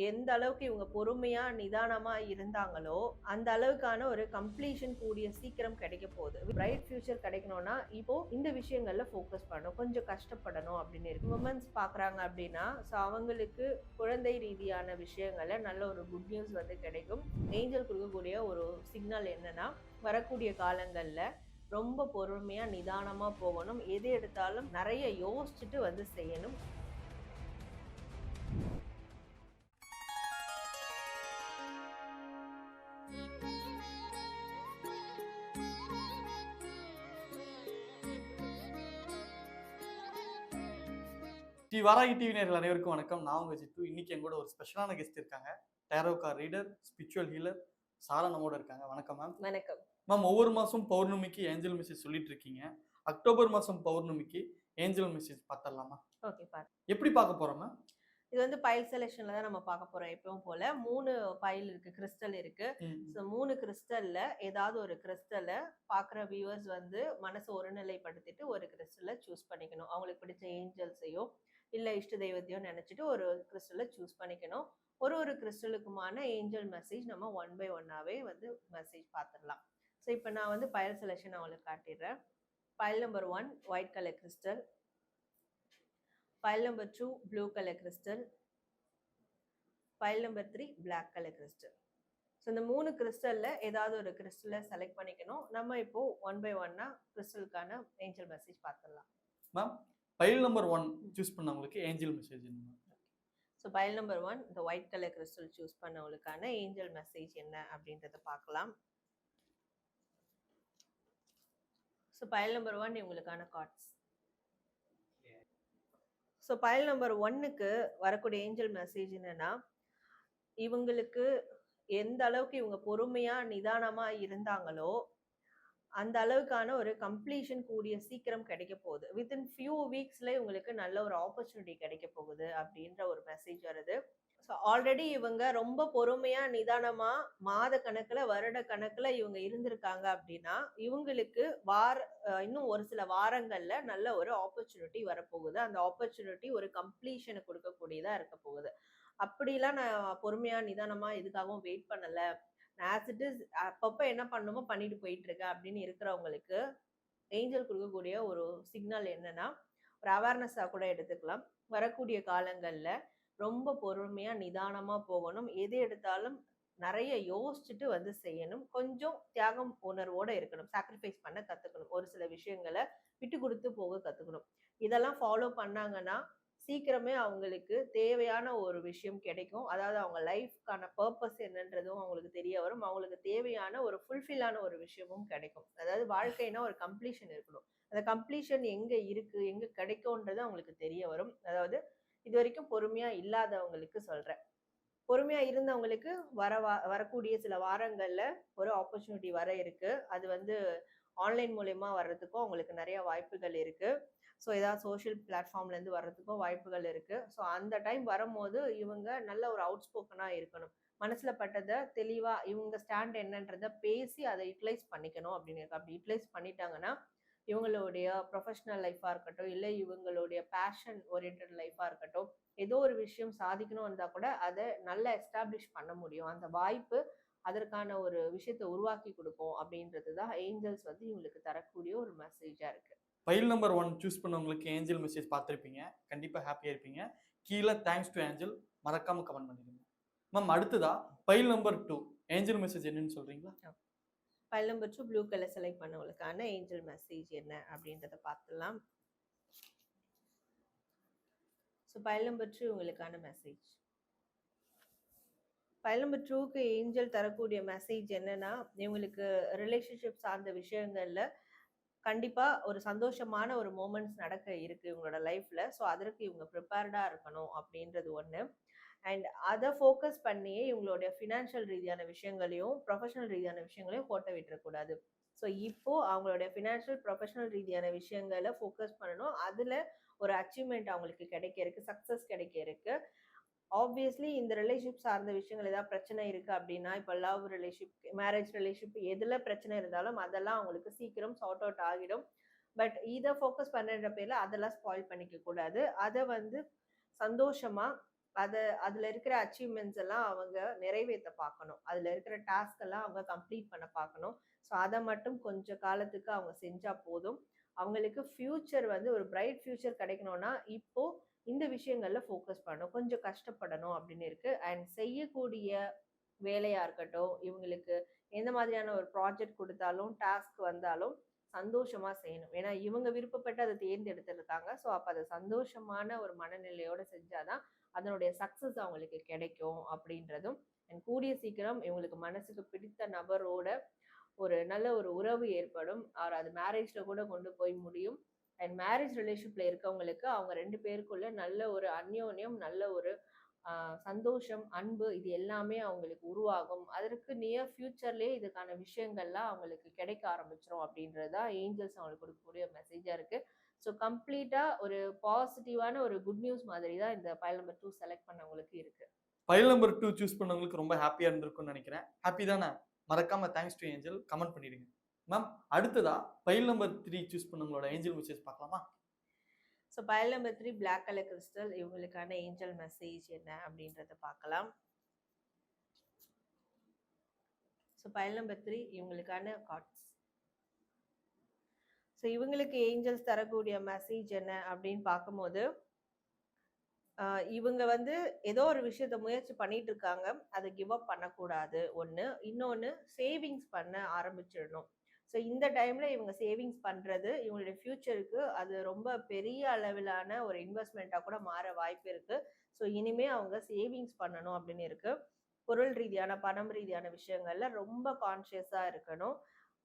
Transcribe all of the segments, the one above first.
எந்த அளவுக்கு இவங்க பொறுமையா நிதானமா இருந்தாங்களோ அந்த அளவுக்கான ஒரு கம்ப்ளீஷன் கூடிய சீக்கிரம் கிடைக்க போகுது. பிரைட் ஃபியூச்சர் கிடைக்கணும்னா இப்போ இந்த விஷயங்கள்ல ஃபோக்கஸ் பண்ணணும், கொஞ்சம் கஷ்டப்படணும் அப்படின்னு இருக்கு. உமன்ஸ் பாக்குறாங்க அப்படின்னா ஸோ அவங்களுக்கு குழந்தை ரீதியான விஷயங்கள்ல நல்ல ஒரு குட் நியூஸ் வந்து கிடைக்கும். ஏஞ்சல் கொடுக்கக்கூடிய ஒரு சிக்னல் என்னன்னா வரக்கூடிய காலங்கள்ல ரொம்ப பொறுமையா நிதானமா போகணும், எது எடுத்தாலும் நிறைய யோசிச்சுட்டு வந்து செய்யணும். ஸ்ரீ வாராகி டிவி நேயர்கள் அனைவருக்கும் வணக்கம். நான் உங்க ஜித்து. இன்னைக்கு என் கூட ஒரு ஸ்பெஷலான கெஸ்ட் இருக்காங்க. Tarot card reader, spiritual healer Sara நம்மோட இருக்காங்க. வணக்கம் மேம். வணக்கம் மேம், ஒவ்வொரு மாசம் பௌர்ணமிக்கு ஏஞ்சல் மெசேஜ் சொல்லிட்டு இருக்கீங்க. அக்டோபர் மாசம் பௌர்ணமிக்கு ஏஞ்சல் மெசேஜ் பார்த்தரலாமா? ஓகே பாரு. எப்படி பார்க்க போறோம் மேம்? இது வந்து பைல் செலெக்ஷன்ல தான் நம்ம பார்க்க போறோம். எப்பவும் போல 3 பைல் இருக்கு, கிறிஸ்டல் இருக்கு. ஸோ 3 கிறிஸ்டல்ல ஏதாவது ஒரு கிறிஸ்டலை பார்க்குற வியூவர்ஸ் வந்து மனசு ஒருநிலைப்படுத்திட்டு ஒரு கிறிஸ்டலை சூஸ் பண்ணிக்கணும். அவங்களுக்கு பிடிச்ச ஏஞ்சல்ஸையோ இல்லை இஷ்ட தெய்வத்தையோ நினைச்சிட்டு ஒரு கிறிஸ்டலை சூஸ் பண்ணிக்கணும். ஒரு கிறிஸ்டலுக்குமான ஏஞ்சல் மெசேஜ் நம்ம 1 by 1ஆவே வந்து மெசேஜ் பார்த்துடலாம். ஸோ இப்போ நான் வந்து பைல் செலெக்ஷன் அவங்களுக்கு காட்டிடுறேன். Pile number 1 white colour crystal, pile number 2 blue color crystal, pile number 3 black color crystal. So இந்த 3 கிறிஸ்டல்ல ஏதாவது ஒரு கிறிஸ்டலை செலக்ட் பண்ணிக்கணும். நம்ம இப்போ 1 by 1 கிறிஸ்டலுக்கான ஏஞ்சல் மெசேஜ் பார்த்துடலாம். மேம், பைல் நம்பர் 1 சூஸ் பண்ணவங்களுக்கு ஏஞ்சல் மெசேஜ் என்ன? ஸோ பைல் நம்பர் 1 இந்த ஒயிட் கலர் கிறிஸ்டல் சூஸ் பண்ணவங்களுக்கான ஏஞ்சல் மெசேஜ் என்ன அப்படின்றத பார்க்கலாம். ஸோ பைல் நம்பர் 1 இவங்களுக்கான கார்ட்ஸ். ஸோ பைல் நம்பர் 1க்கு வரக்கூடிய ஏஞ்சல் மெசேஜ் என்னன்னா, இவங்களுக்கு எந்த அளவுக்கு இவங்க பொறுமையா நிதானமா இருந்தாங்களோ அந்த அளவுக்கான ஒரு கம்ப்ளீஷன் கூடிய சீக்கிரம் கிடைக்க போகுது. வித்தின் ஃபியூ வீக்ஸ்ல இவங்களுக்கு நல்ல ஒரு ஆப்பர்ச்சுனிட்டி கிடைக்க போகுது அப்படின்ற ஒரு மெசேஜ் வருது. ஸோ ஆல்ரெடி இவங்க ரொம்ப பொறுமையா நிதானமா மாத கணக்குல வருட கணக்குல இவங்க இருந்திருக்காங்க அப்படின்னா இவங்களுக்கு இன்னும் ஒரு சில வாரங்கள்ல நல்ல ஒரு ஆப்பர்ச்சுனிட்டி வரப்போகுது. அந்த ஆப்பர்ச்சுனிட்டி ஒரு கம்ப்ளீஷனை கொடுக்கக்கூடியதா இருக்க போகுது. அப்படிலாம் நான் பொறுமையா நிதானமா எதுக்காகவும் வெயிட் பண்ணல, நான் ஆஸ் இட் இஸ் அப்பப்ப என்ன பண்ணுமோ பண்ணிட்டு போயிட்டு இருக்கேன் அப்படின்னு இருக்கிறவங்களுக்கு ஏஞ்சல் கொடுக்கக்கூடிய ஒரு சிக்னல் என்னன்னா, ஒரு அவேர்னஸா கூட எடுத்துக்கலாம். வரக்கூடிய காலங்கள்ல ரொம்ப பொறுமையா நிதானமா போகணும், எது எடுத்தாலும் நிறைய யோசிச்சுட்டு வந்து செய்யணும், கொஞ்சம் தியாகம் உணர்வோட இருக்கணும், சாக்ரிஃபைஸ் பண்ண கத்துக்கணும், ஒரு சில விஷயங்களை விட்டு கொடுத்து போக கத்துக்கணும். இதெல்லாம் ஃபாலோ பண்ணாங்கன்னா சீக்கிரமே அவங்களுக்கு தேவையான ஒரு விஷயம் கிடைக்கும். அதாவது அவங்க லைஃப்கான பர்பஸ் என்னன்றதும் அவங்களுக்கு தெரிய வரும். அவங்களுக்கு தேவையான ஒரு ஃபுல்ஃபில்லான ஒரு விஷயமும் கிடைக்கும். அதாவது வாழ்க்கைனா ஒரு கம்ப்ளீஷன் இருக்கணும். அந்த கம்ப்ளீஷன் எங்க இருக்கு, எங்க கிடைக்கும்ன்றது அவங்களுக்கு தெரிய வரும். அதாவது இது வரைக்கும் பொறுமையா இல்லாதவங்களுக்கு சொல்றேன். பொறுமையா இருந்தவங்களுக்கு வரக்கூடிய சில வாரங்கள்ல ஒரு ஆப்பர்ச்சுனிட்டி வர இருக்கு. அது வந்து ஆன்லைன் மூலயமா வர்றதுக்கும் அவங்களுக்கு நிறைய வாய்ப்புகள் இருக்கு. ஸோ ஏதாவது சோஷியல் பிளாட்ஃபார்ம்ல இருந்து வர்றதுக்கும் வாய்ப்புகள் இருக்கு. ஸோ அந்த டைம் வரும்போது இவங்க நல்ல ஒரு அவுட் ஸ்போக்கனா இருக்கணும். மனசுல பட்டதை தெளிவா இவங்க ஸ்டாண்ட் என்னன்றத பேசி அதை யூட்டிலைஸ் பண்ணிக்கணும் அப்படின்னு இருக்கு. அப்படி யூட்டிலைஸ் பண்ணிட்டாங்கன்னா இவங்களுடைய ப்ரொஃபஷனல் லைஃபா இருக்கட்டும், இல்லை இவங்களுடைய பேஷன் ஓரியன்ட் லைஃபா இருக்கட்டும், ஏதோ ஒரு விஷயம் சாதிக்கணும் இருந்தா கூட அதை நல்லா எஸ்டாப்ளிஷ் பண்ண முடியும். அந்த வாய்ப்பு அதற்கான ஒரு விஷயத்தை உருவாக்கி கொடுக்கும் அப்படின்றது தான் ஏஞ்சல்ஸ் வந்து இவங்களுக்கு தரக்கூடிய ஒரு மெசேஜா இருக்கு. பைல் நம்பர் 1 சூஸ் பண்ணவங்களுக்கு ஏஞ்சல் மெசேஜ் பார்த்துருப்பீங்க. கண்டிப்பா ஹாப்பியா இருப்பீங்க. கீழே தேங்க்ஸ் டு ஏஞ்சல் மறக்காம கமெண்ட் பண்ணிடுங்க. மேம், அடுத்ததா பைல் நம்பர் 2 ஏஞ்சல் மெசேஜ் என்னன்னு சொல்றீங்களா? Pile number 2 blue colour select பண்ணவங்களுக்கான ஏஞ்சல் மெசேஜ் என்ன அப்படின்றத பார்த்துலாம். ஸோ பைல் நம்பர் 2 உங்களுக்கான மெசேஜ். பைல் நம்பர் 2க்கு ஏஞ்சல் தரக்கூடிய மெசேஜ் என்னன்னா, இவங்களுக்கு ரிலேஷன்ஷிப் சார்ந்த விஷயங்கள்ல கண்டிப்பா ஒரு சந்தோஷமான ஒரு மூமெண்ட்ஸ் நடக்க இருக்கு இவங்களோட லைஃப்ல. ஸோ அதற்கு இவங்க ப்ரிப்பேர்டா இருக்கணும் அப்படின்றது ஒன்று. அண்ட் அதை ஃபோக்கஸ் பண்ணியே இவங்களுடைய ஃபினான்ஷியல் ரீதியான விஷயங்களையும் ப்ரொஃபஷனல் ரீதியான விஷயங்களையும் கோட்டை விட்டுறக்கூடாது. ஸோ இப்போ அவங்களுடைய ஃபினான்ஷியல் ப்ரொஃபஷனல் ரீதியான விஷயங்களை ஃபோக்கஸ் பண்ணணும். அதில் ஒரு அச்சீவ்மெண்ட் அவங்களுக்கு கிடைக்க இருக்கு, சக்ஸஸ் கிடைக்க இருக்கு. ஆப்வியஸ்லி இந்த ரிலேஷன்ஷிப் சார்ந்த விஷயங்கள் ஏதாவது பிரச்சனை இருக்கு அப்படின்னா, இப்போ லவ் ரிலேஷன்ஷிப், மேரேஜ் ரிலேஷன்ஷிப் எதுல பிரச்சனை இருந்தாலும் அதெல்லாம் அவங்களுக்கு சீக்கிரம் சார்ட் அவுட் ஆகிடும். பட் இதை ஃபோக்கஸ் பண்ணுற பேர்ல அதெல்லாம் ஸ்பாயில் பண்ணிக்க கூடாது. அதை வந்து சந்தோஷமா அதுல இருக்கிற அச்சீவ்மெண்ட்ஸ் எல்லாம் அவங்க நிறைவேற்ற பார்க்கணும். அதுல இருக்கிற டாஸ்க் எல்லாம் அவங்க கம்ப்ளீட் பண்ண பார்க்கணும். ஸோ அதை மட்டும் கொஞ்ச காலத்துக்கு அவங்க செஞ்சா போதும். அவங்களுக்கு ஃபியூச்சர் வந்து ஒரு பிரைட் ஃபியூச்சர் கிடைக்கணும்னா இப்போ இந்த விஷயங்கள்ல ஃபோக்கஸ் பண்ணணும். கொஞ்சம் கஷ்டப்படணும் அப்படின்னு இருக்கு. அண்ட் செய்யக்கூடிய வேலையா இருக்கட்டும், இவங்களுக்கு எந்த மாதிரியான ஒரு ப்ராஜெக்ட் கொடுத்தாலும், டாஸ்க் வந்தாலும் சந்தோஷமா செய்யணும். ஏன்னா இவங்க விருப்பப்பட்டு அதை தேர்ந்தெடுத்திருக்காங்க. ஸோ அப்ப அதை சந்தோஷமான ஒரு மனநிலையோட செஞ்சாதான் அதனுடைய சக்சஸ் அவங்களுக்கு கிடைக்கும் அப்படின்றதும், அண்ட் கூடிய சீக்கிரம் இவங்களுக்கு மனசுக்கு பிடித்த நபரோட ஒரு நல்ல ஒரு உறவு ஏற்படும். ஆர் அது மேரேஜ்ல கூட கொண்டு போய் முடியும். அண்ட் மேரேஜ் ரிலேஷன்ஷிப்ல இருக்கவங்களுக்கு அவங்க 2 பேருக்குள்ள நல்ல ஒரு அந்யோன்யம், நல்ல ஒரு சந்தோஷம், அன்பு இது எல்லாமே அவங்களுக்கு உருவாகும். அதற்கு நியர் ஃபியூச்சர்லயே இதுக்கான விஷயங்கள்லாம் அவங்களுக்கு கிடைக்க ஆரம்பிச்சிரும் அப்படின்றது தான் ஏஞ்சல்ஸ் அவங்களுக்கு கொடுக்கக்கூடிய மெசேஜா இருக்கு. ஸோ கம்ப்ளீட்டா ஒரு பாசிட்டிவான ஒரு குட் நியூஸ் மாதிரி தான் இந்த பைல் நம்பர் 2 செலக்ட் பண்ணவங்களுக்கு இருக்கு. பைல் நம்பர் 2 சூஸ் பண்ணவங்களுக்கு ரொம்ப ஹாப்பியா இருந்திருக்கும்னு நினைக்கிறேன். ஹாப்பி தானே? மறக்காம தேங்க்ஸ் டு ஏஞ்சல் கமெண்ட் பண்ணிடுங்க. மேம் அடுத்ததா பைல் நம்பர் 3 சூஸ் பண்ணவங்களோட ஏஞ்சல் மெசேஜ் பார்க்கலாமா? So pile number 3 black colour crystal, இவங்களுக்கான ஏஞ்சல் மெசேஜ் என்ன அப்படின்றத பார்க்கலாம். ஸோ பைல் நம்பர் 3 இவங்களுக்கான கார்ட்ஸ். ஸோ இவங்களுக்கு ஏஞ்சல்ஸ் தரக்கூடிய மெசேஜ் என்ன அப்படின்னு பார்க்கும்போது, இவங்க வந்து ஏதோ ஒரு விஷயத்த முயற்சி பண்ணிட்டு இருக்காங்க. அதை கிவ் அப் பண்ணக்கூடாது ஒண்ணு. இன்னொன்னு சேவிங்ஸ் பண்ண ஆரம்பிச்சிடணும். ஸோ இந்த டைம்ல இவங்க சேவிங்ஸ் பண்றது இவங்களுடைய ஃபியூச்சருக்கு அது ரொம்ப பெரிய அளவிலான ஒரு இன்வெஸ்ட்மெண்ட்டா கூட மாற வாய்ப்பு இருக்கு. ஸோ இனிமே அவங்க சேவிங்ஸ் பண்ணணும் அப்படின்னு இருக்கு. பொருள் ரீதியான, பணம் ரீதியான விஷயங்கள்ல ரொம்ப கான்ஷியஸா இருக்கணும்.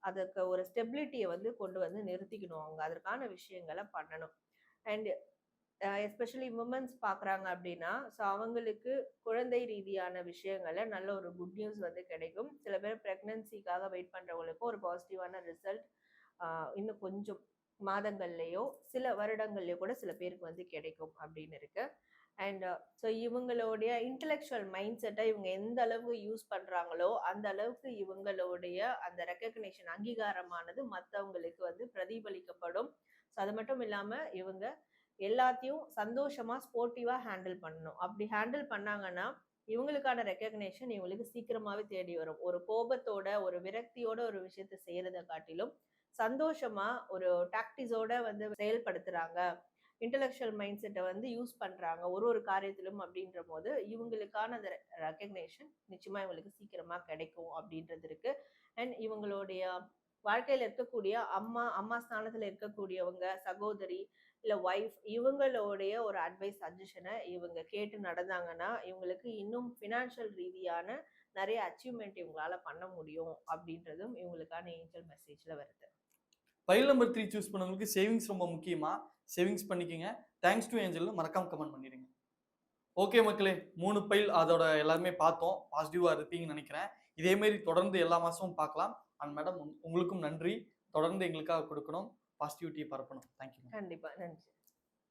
அதுக்கு ஒரு ஸ்டெபிலிட்டியை வந்து கொண்டு வந்து நிறுத்திக்கணும். அவங்க அதற்கான விஷயங்களை பண்ணணும். அண்ட் எஸ்பெஷலி விமன்ஸ் பார்க்குறாங்க அப்படின்னா, ஸோ அவங்களுக்கு குழந்தை ரீதியான விஷயங்கள்ல நல்ல ஒரு குட் நியூஸ் வந்து கிடைக்கும். சில பேர் ப்ரெக்னன்சிக்காக வெயிட் பண்ணுறவங்களுக்கும் ஒரு பாசிட்டிவான ரிசல்ட் இன்னும் கொஞ்சம் மாதங்கள்லேயோ சில வருடங்கள்லேயோ கூட சில பேருக்கு வந்து கிடைக்கும் அப்படின்னு இருக்கு. அண்ட் ஸோ இவங்களுடைய இன்டெலெக்சுவல் மைண்ட் செட்டை இவங்க எந்த அளவுக்கு யூஸ் பண்ணுறாங்களோ அந்த அளவுக்கு இவங்களுடைய அந்த ரெக்கக்னிஷன் அங்கீகாரமானது மற்றவங்களுக்கு வந்து பிரதிபலிக்கப்படும். ஸோ அது மட்டும் இல்லாமல் இவங்க எல்லாத்தையும் சந்தோஷமா ஸ்போர்ட்டிவா ஹேண்டில் பண்ணணும். அப்படி ஹேண்டில் பண்ணாங்கன்னா இவங்களுக்கான ரெக்கக்னேஷன் இவங்களுக்கு சீக்கிரமாவே தேடி வரும். ஒரு கோபத்தோட, ஒரு விரக்தியோட ஒரு விஷயத்த செய்யறதை காட்டிலும் சந்தோஷமா ஒரு டாக்டிஸோட வந்து செயல்படுத்துறாங்க, இன்டெலெக்சுவல் மைண்ட் செட்டை வந்து யூஸ் பண்றாங்க ஒரு காரியத்திலும் அப்படின்ற போது இவங்களுக்கான அந்த ரெக்கக்னேஷன் நிச்சயமா இவங்களுக்கு சீக்கிரமா கிடைக்கும் அப்படின்றது இருக்கு. அண்ட் இவங்களுடைய வாழ்க்கையில இருக்கக்கூடிய அம்மா ஸ்தானத்துல இருக்கக்கூடியவங்க, சகோதரி இல்ல ஒய்ஃப், இவங்களுடைய ஒரு அட்வைஸ் சஜஷனை இவங்க கேட்டு நடந்தாங்கன்னா இவங்களுக்கு இன்னும் ஃபினான்ஷியல் ரீதியான நிறைய அச்சீவ்மெண்ட் இவங்களால பண்ண முடியும் அப்படின்றதும் இவங்களுக்கான ஏஞ்சல் மெசேஜ்ல வருது. பைல் நம்பர் 3 சூஸ் பண்ணவங்களுக்கு சேவிங்ஸ் ரொம்ப முக்கியமா, சேவிங்ஸ் பண்ணிக்கங்க. தேங்க்ஸ் டு ஏஞ்சல் மறக்காம கமெண்ட் பண்ணிடுங்க. ஓகே மக்களே, 3 பைல் அதோட எல்லாருமே பார்த்தோம். பாசிட்டிவா இருப்பீங்கன்னு நினைக்கிறேன். இதே மாதிரி தொடர்ந்து எல்லா மாசமும் பார்க்கலாம். அண்ட் மேடம் உங்களுக்கும் நன்றி. தொடர்ந்து எங்களுக்காக கொடுக்கணும், பாசிட்டிவிட்டியை பரப்பணும். தேங்க்யூ. கண்டிப்பா நன்றி.